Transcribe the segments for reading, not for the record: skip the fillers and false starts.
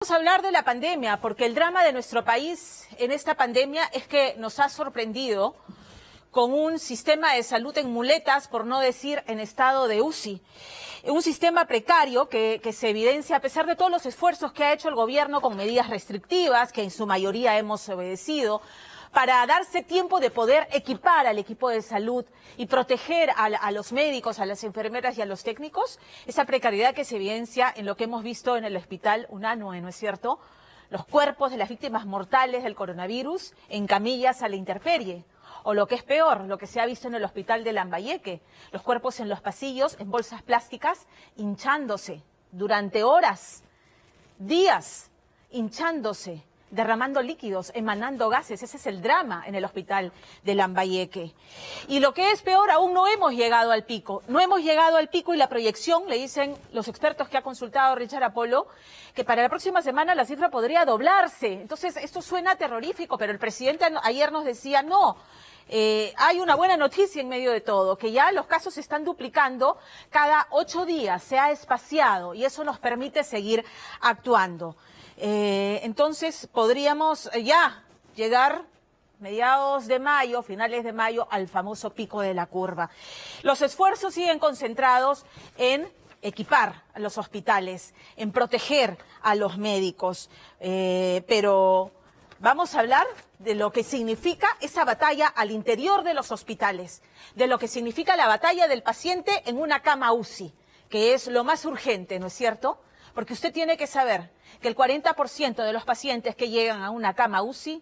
Vamos a hablar de la pandemia, porque el drama de nuestro país en esta pandemia es que nos ha sorprendido con un sistema de salud en muletas, por no decir en estado de UCI. Un sistema precario que se evidencia a pesar de todos los esfuerzos que ha hecho el gobierno con medidas restrictivas, que en su mayoría hemos obedecido, para darse tiempo de poder equipar al equipo de salud y proteger a los médicos, a las enfermeras y a los técnicos, esa precariedad que se evidencia en lo que hemos visto en el hospital Unanue, ¿no es cierto? Los cuerpos de las víctimas mortales del coronavirus en camillas a la intemperie. O lo que es peor, lo que se ha visto en el hospital de Lambayeque, los cuerpos en los pasillos, en bolsas plásticas, hinchándose durante horas, días, hinchándose, derramando líquidos, emanando gases. Ese es el drama en el hospital de Lambayeque. Y lo que es peor, aún no hemos llegado al pico. No hemos llegado al pico y la proyección, le dicen los expertos que ha consultado Richard Apolo, que para la próxima semana la cifra podría doblarse. Entonces, esto suena terrorífico, pero el presidente ayer nos decía, no, hay una buena noticia en medio de todo, que ya los casos se están duplicando cada 8 días, se ha espaciado y eso nos permite seguir actuando. Entonces podríamos ya llegar mediados de mayo, finales de mayo, al famoso pico de la curva. Los esfuerzos siguen concentrados en equipar a los hospitales, en proteger a los médicos, pero vamos a hablar de lo que significa esa batalla al interior de los hospitales, de lo que significa la batalla del paciente en una cama UCI, que es lo más urgente, ¿no es cierto? Porque usted tiene que saber que el 40% de los pacientes que llegan a una cama UCI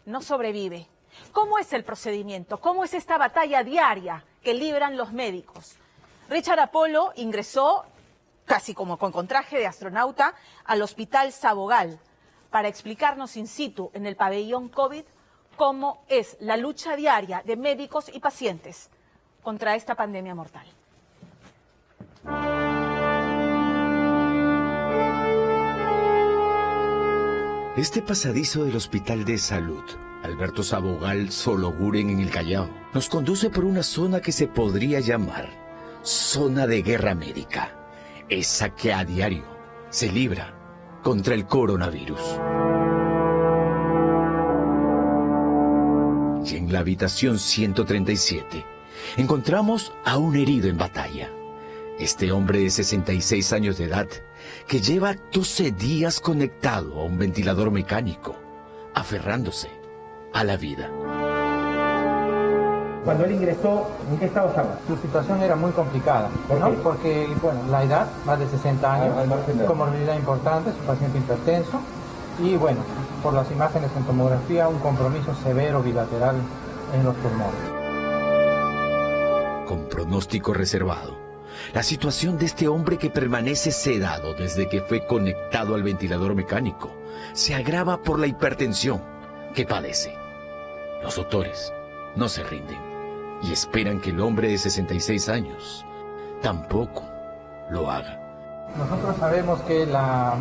no sobrevive. ¿Cómo es el procedimiento? ¿Cómo es esta batalla diaria que libran los médicos? Richard Apolo ingresó, casi como con traje de astronauta, al Hospital Sabogal para explicarnos in situ en el pabellón COVID cómo es la lucha diaria de médicos y pacientes contra esta pandemia mortal. Este pasadizo del Hospital de Salud, Alberto Sabogal Sologuren en el Callao, nos conduce por una zona que se podría llamar zona de guerra médica, esa que a diario se libra contra el coronavirus. Y en la habitación 137 encontramos a un herido en batalla. Este hombre de 66 años de edad, que lleva 12 días conectado a un ventilador mecánico, aferrándose a la vida. Cuando él ingresó, ¿en qué estado estaba? Su situación era muy complicada, ¿no? Porque, bueno, la edad, más de 60 años, comorbilidad importante, es un paciente hipertenso, y bueno, por las imágenes en tomografía, un compromiso severo bilateral en los pulmones. Con pronóstico reservado. La situación de este hombre que permanece sedado desde que fue conectado al ventilador mecánico se agrava por la hipertensión que padece. Los doctores no se rinden y esperan que el hombre de 66 años tampoco lo haga. Nosotros sabemos que la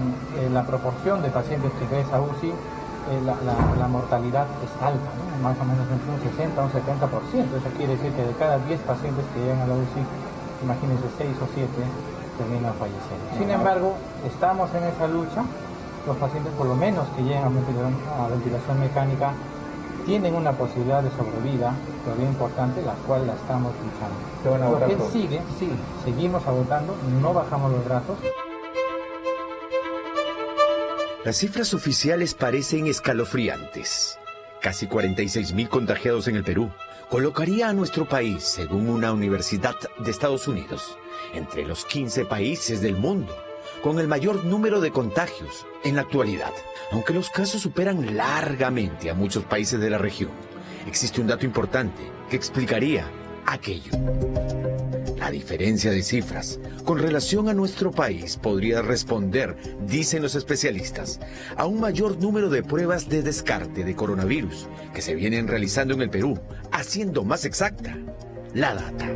proporción de pacientes que ingresa a UCI, la mortalidad es alta, ¿no? Más o menos entre un 60 o un 70%. Eso quiere decir que de cada 10 pacientes que llegan a la UCI, imagínense 6 o 7 terminan falleciendo. Sin embargo, estamos en esa lucha. Los pacientes, por lo menos que llegan a ventilación mecánica, tienen una posibilidad de sobrevida todavía importante, la cual la estamos luchando. Lo que él sigue, sí, seguimos agotando, no bajamos los brazos. Las cifras oficiales parecen escalofriantes. Casi 46.000 contagiados en el Perú. Colocaría a nuestro país, según una universidad de Estados Unidos, entre los 15 países del mundo con el mayor número de contagios en la actualidad. Aunque los casos superan largamente a muchos países de la región, existe un dato importante que explicaría aquello. La diferencia de cifras con relación a nuestro país podría responder, dicen los especialistas, a un mayor número de pruebas de descarte de coronavirus que se vienen realizando en el Perú, haciendo más exacta la data.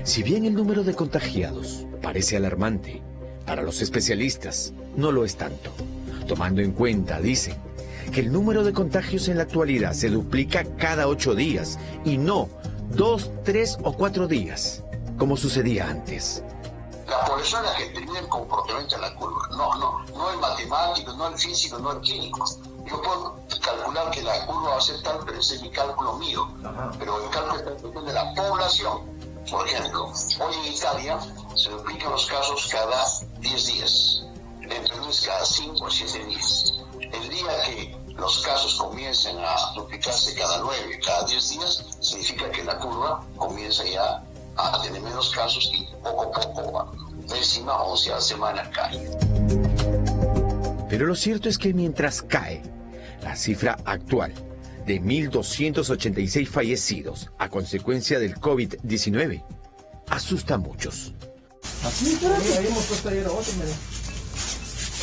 Si bien el número de contagiados parece alarmante, para los especialistas no lo es tanto, tomando en cuenta, dicen, que el número de contagios en la actualidad se duplica cada 8 días y no 2, 3 o 4 días, como sucedía antes. La la población es la que determina el comportamiento de la curva, no el matemático, no el físico, no el químico. Yo puedo calcular que la curva va a ser tal, pero ese es mi cálculo mío. Pero el cálculo está en función de la población. Por ejemplo, hoy en Italia se duplican los casos cada 10 días. En Perú es cada 5 o 7 días. El día que los casos comiencen a duplicarse cada 9, cada 10 días, significa que la curva comienza ya a tener menos casos y poco a poco, décima o 11ª semana cae. Pero lo cierto es que mientras cae la cifra actual de 1.286 fallecidos a consecuencia del COVID-19, asusta a muchos. Así, ahí hemos puesto ayer otro, mira.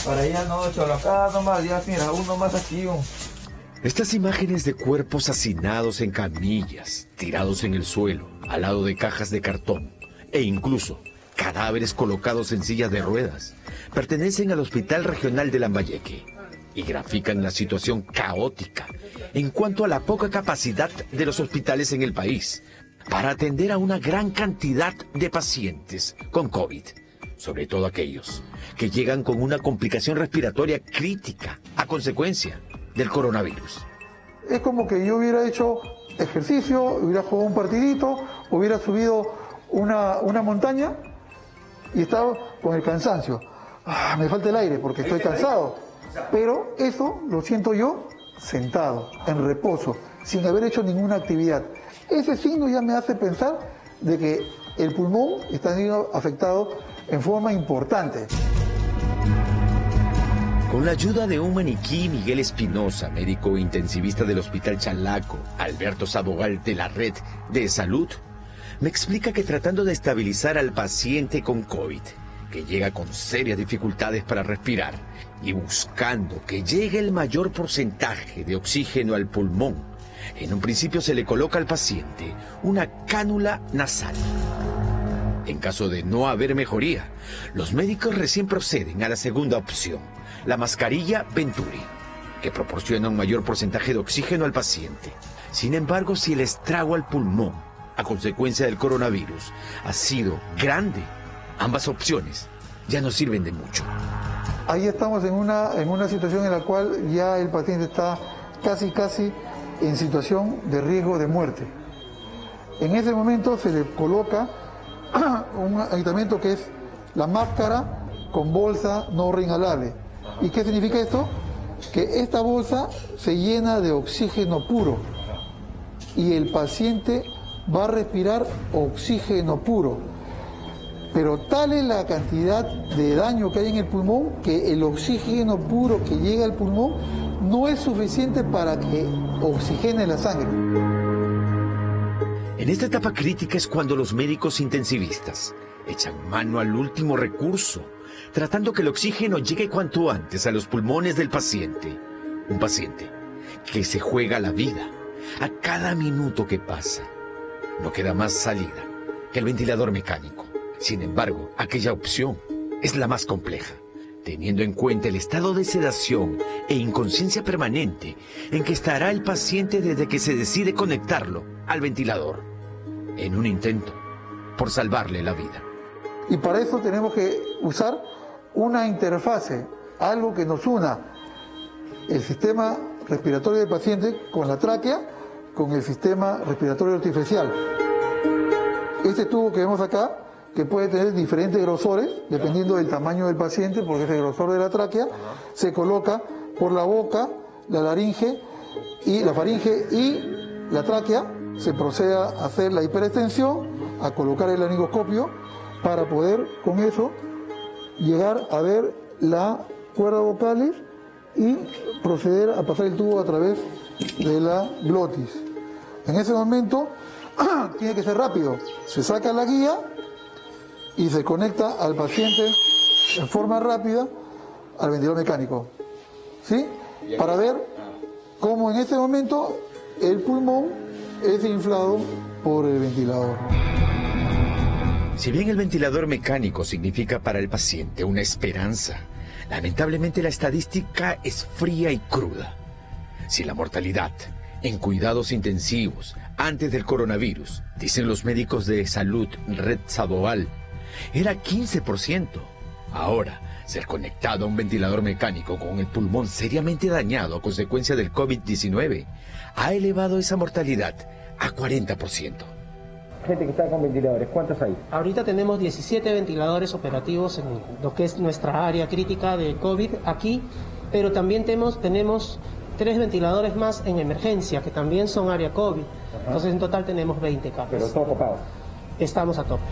Para allá no, cholo, acá nomás, ya mira, uno más aquí. Estas imágenes de cuerpos hacinados en camillas, tirados en el suelo, al lado de cajas de cartón, e incluso cadáveres colocados en sillas de ruedas, pertenecen al Hospital Regional de Lambayeque y grafican la situación caótica en cuanto a la poca capacidad de los hospitales en el país para atender a una gran cantidad de pacientes con COVID, sobre todo aquellos que llegan con una complicación respiratoria crítica a consecuencia del coronavirus. Es como que yo hubiera hecho ejercicio, hubiera jugado un partidito, hubiera subido una montaña y estaba con el cansancio. Me falta el aire porque estoy cansado. Pero eso lo siento yo sentado, en reposo, sin haber hecho ninguna actividad. Ese signo ya me hace pensar de que el pulmón está siendo afectado en forma importante. Con la ayuda de un maniquí, Miguel Espinosa, médico intensivista del Hospital Chalaco, Alberto Sabogal de la Red de Salud, me explica que tratando de estabilizar al paciente con COVID, que llega con serias dificultades para respirar, y buscando que llegue el mayor porcentaje de oxígeno al pulmón, en un principio se le coloca al paciente una cánula nasal. En caso de no haber mejoría, los médicos recién proceden a la segunda opción, la mascarilla Venturi, que proporciona un mayor porcentaje de oxígeno al paciente. Sin embargo, si el estrago al pulmón, a consecuencia del coronavirus, ha sido grande, ambas opciones ya no sirven de mucho. Ahí estamos en una situación en la cual ya el paciente está casi en situación de riesgo de muerte. En ese momento se le coloca un aditamiento que es la máscara con bolsa no reinhalable. ¿Y qué significa esto? Que esta bolsa se llena de oxígeno puro y el paciente va a respirar oxígeno puro. Pero tal es la cantidad de daño que hay en el pulmón que el oxígeno puro que llega al pulmón no es suficiente para que oxigene la sangre. En esta etapa crítica es cuando los médicos intensivistas echan mano al último recurso, tratando que el oxígeno llegue cuanto antes a los pulmones del paciente. Un paciente que se juega la vida a cada minuto que pasa. No queda más salida que el ventilador mecánico. Sin embargo, aquella opción es la más compleja, teniendo en cuenta el estado de sedación e inconsciencia permanente en que estará el paciente desde que se decide conectarlo al ventilador, en un intento por salvarle la vida. Y para eso tenemos que usar una interfase, algo que nos una el sistema respiratorio del paciente con la tráquea, con el sistema respiratorio artificial. Este tubo que vemos acá, que puede tener diferentes grosores, dependiendo del tamaño del paciente, porque es el grosor de la tráquea, se coloca por la boca, la laringe y la faringe y la tráquea. Se procede a hacer la hiperextensión, a colocar el laringoscopio, para poder con eso llegar a ver la cuerda vocales y proceder a pasar el tubo a través de la glotis. En ese momento tiene que ser rápido, se saca la guía y se conecta al paciente en forma rápida al ventilador mecánico, ¿sí? Para ver cómo en ese momento el pulmón es inflado por el ventilador. Si bien el ventilador mecánico significa para el paciente una esperanza, lamentablemente la estadística es fría y cruda. Si la mortalidad en cuidados intensivos antes del coronavirus, dicen los médicos de salud Red Sabogal, era 15%. Ahora, ser conectado a un ventilador mecánico con el pulmón seriamente dañado a consecuencia del COVID-19 ha elevado esa mortalidad a 40%. Gente que está con ventiladores, ¿cuántos hay? Ahorita tenemos 17 ventiladores operativos en lo que es nuestra área crítica de COVID aquí, pero también tenemos 3 ventiladores más en emergencia, que también son área COVID. Entonces en total tenemos 20 camas. Pero todo ocupado. Estamos a tope.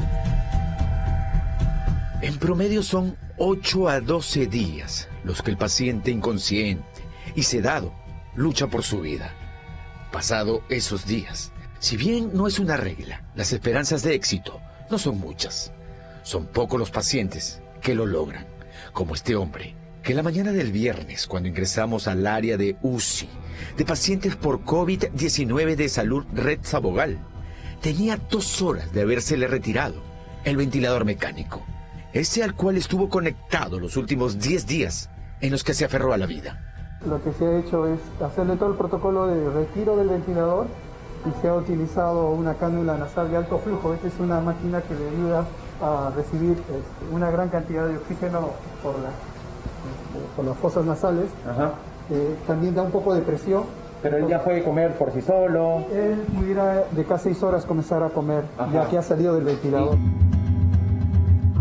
En promedio son 8 a 12 días los que el paciente inconsciente y sedado lucha por su vida. Pasado esos días, si bien no es una regla, las esperanzas de éxito no son muchas. Son pocos los pacientes que lo logran, como este hombre, que la mañana del viernes, cuando ingresamos al área de UCI, de pacientes por COVID-19 de Salud Red Sabogal, tenía 2 horas de habérsele retirado el ventilador mecánico, ese al cual estuvo conectado los últimos 10 días en los que se aferró a la vida. Lo que se ha hecho es hacerle todo el protocolo de retiro del ventilador y se ha utilizado una cánula nasal de alto flujo. Esta es una máquina que le ayuda a recibir una gran cantidad de oxígeno por las fosas nasales. También da un poco de presión. Pero él ya puede comer por sí solo. Él pudiera de cada 6 horas comenzar a comer, ya que ha salido del ventilador.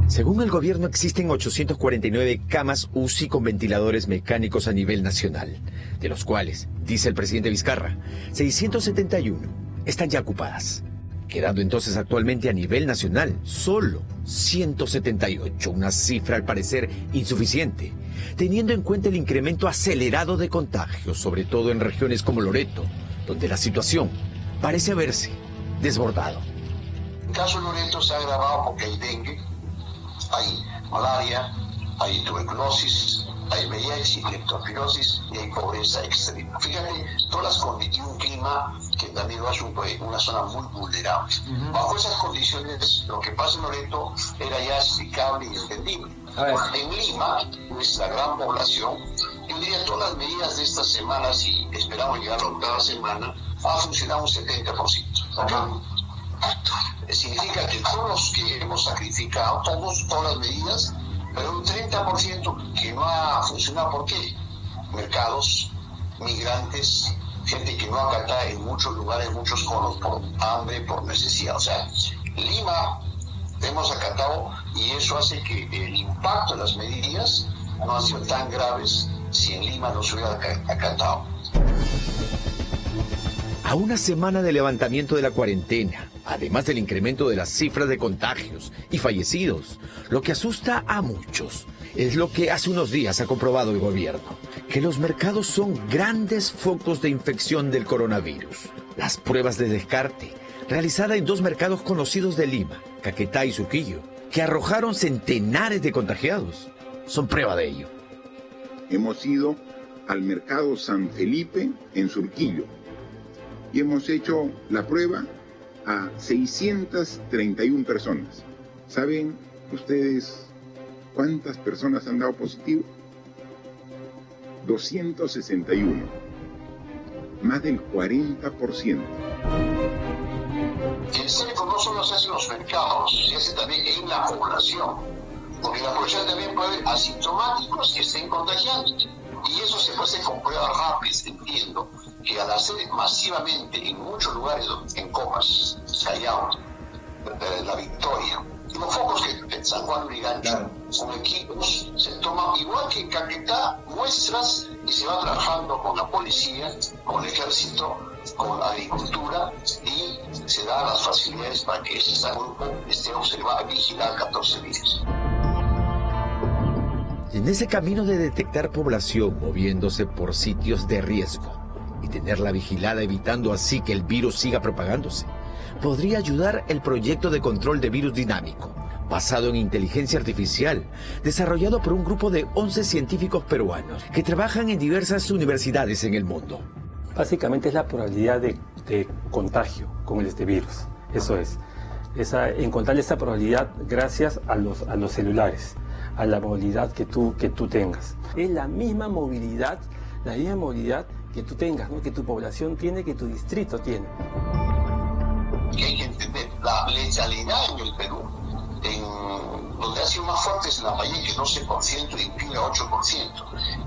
Según el gobierno, existen 849 camas UCI con ventiladores mecánicos a nivel nacional, de los cuales, dice el presidente Vizcarra, 671 están ya ocupadas, quedando entonces actualmente a nivel nacional solo 178, una cifra al parecer insuficiente, teniendo en cuenta el incremento acelerado de contagios, sobre todo en regiones como Loreto, donde la situación parece haberse desbordado. El caso de Loreto se ha agravado porque hay dengue, hay malaria, hay tuberculosis, hay VIH, y leptospirosis y hay pobreza extrema. Fíjate, todas las condiciones, un clima que también lo hace una zona muy vulnerable. Bajo esas condiciones, lo que pasa en Loreto era ya explicable y entendible. En Lima, nuestra gran población, yo diría todas las medidas de estas semanas, y esperamos llegar a la octava semana, ha funcionado un 70%. ¿Okay? Significa que todos los que hemos sacrificado, todas las medidas, pero un 30% que no ha funcionado. ¿Por qué? Mercados, migrantes, gente que no acata en muchos lugares, muchos conos, por hambre, por necesidad. O sea, Lima hemos acatado y eso hace que el impacto de las medidas no han sido tan graves si en Lima no se hubiera acatado. A una semana de levantamiento de la cuarentena, además del incremento de las cifras de contagios y fallecidos, lo que asusta a muchos es lo que hace unos días ha comprobado el gobierno, que los mercados son grandes focos de infección del coronavirus. Las pruebas de descarte, realizadas en 2 mercados conocidos de Lima, Caquetá y Surquillo, que arrojaron centenares de contagiados, son prueba de ello. Hemos ido al mercado San Felipe en Surquillo y hemos hecho la prueba a 631 personas. ¿Saben ustedes cuántas personas han dado positivo? 261, más del 40%. El cerco no solo se hace en los mercados, se hace también en la población, porque la población también puede haber asintomáticos que estén contagiando, y eso se puede hacer con pruebas rápidas, entiendo que al hacer masivamente en muchos lugares, en Comas, Callao, La Victoria, los focos que en San Juan Brigancho, con equipos, se toman igual que en Caquetá, muestras y se va trabajando con la policía, con el ejército, con la agricultura y se dan las facilidades para que ese grupo esté observado y vigilado 14 días. En ese camino de detectar población moviéndose por sitios de riesgo y tenerla vigilada evitando así que el virus siga propagándose, podría ayudar el proyecto de control de virus dinámico, basado en inteligencia artificial, desarrollado por un grupo de 11 científicos peruanos que trabajan en diversas universidades en el mundo. Básicamente es la probabilidad de contagio con este virus, eso es. Encontrar esa probabilidad gracias a los celulares, a la movilidad que tú tengas. Es la misma movilidad que tú tengas, ¿no? Que tu población tiene, que tu distrito tiene. Que hay que entender, la letalidad en el Perú donde ha sido más fuerte es en Lambayeque, 12%, y en Piura 8%.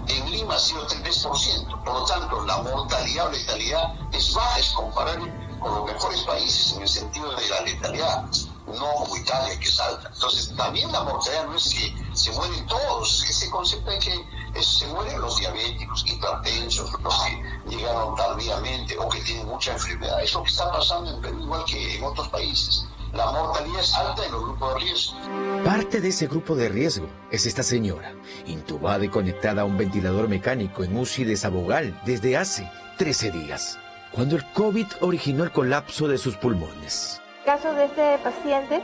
En Lima ha sido 3%. Por lo tanto, la mortalidad o letalidad es baja, es comparable con los mejores países en el sentido de la letalidad, no como Italia, que es alta. Entonces, también la mortalidad no es que se mueren todos, ese concepto de que se mueren los diabéticos, hipertensos, los que llegaron tardíamente o que tienen mucha enfermedad. Es lo que está pasando en Perú, igual que en otros países. La mortalidad es alta en los grupos de riesgo. Parte de ese grupo de riesgo es esta señora, intubada y conectada a un ventilador mecánico en UCI de Sabogal desde hace 13 días, cuando el COVID originó el colapso de sus pulmones. En el caso de este paciente,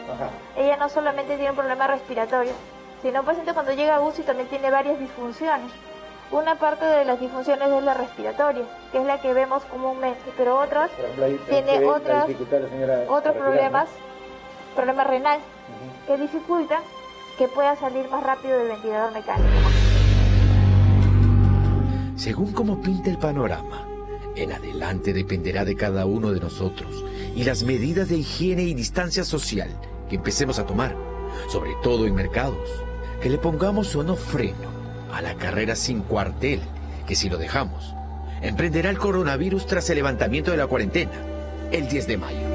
ella no solamente tiene un problema respiratorio, sino un paciente cuando llega a UCI también tiene varias disfunciones. Una parte de las disfunciones es la respiratoria, que es la que vemos comúnmente, pero otros tiene otros problemas, problema renal, que dificulta que pueda salir más rápido del ventilador mecánico. Según cómo pinta el panorama, en adelante dependerá de cada uno de nosotros y las medidas de higiene y distancia social que empecemos a tomar, sobre todo en mercados, que le pongamos o no freno a la carrera sin cuartel, que si lo dejamos, emprenderá el coronavirus tras el levantamiento de la cuarentena, el 10 de mayo.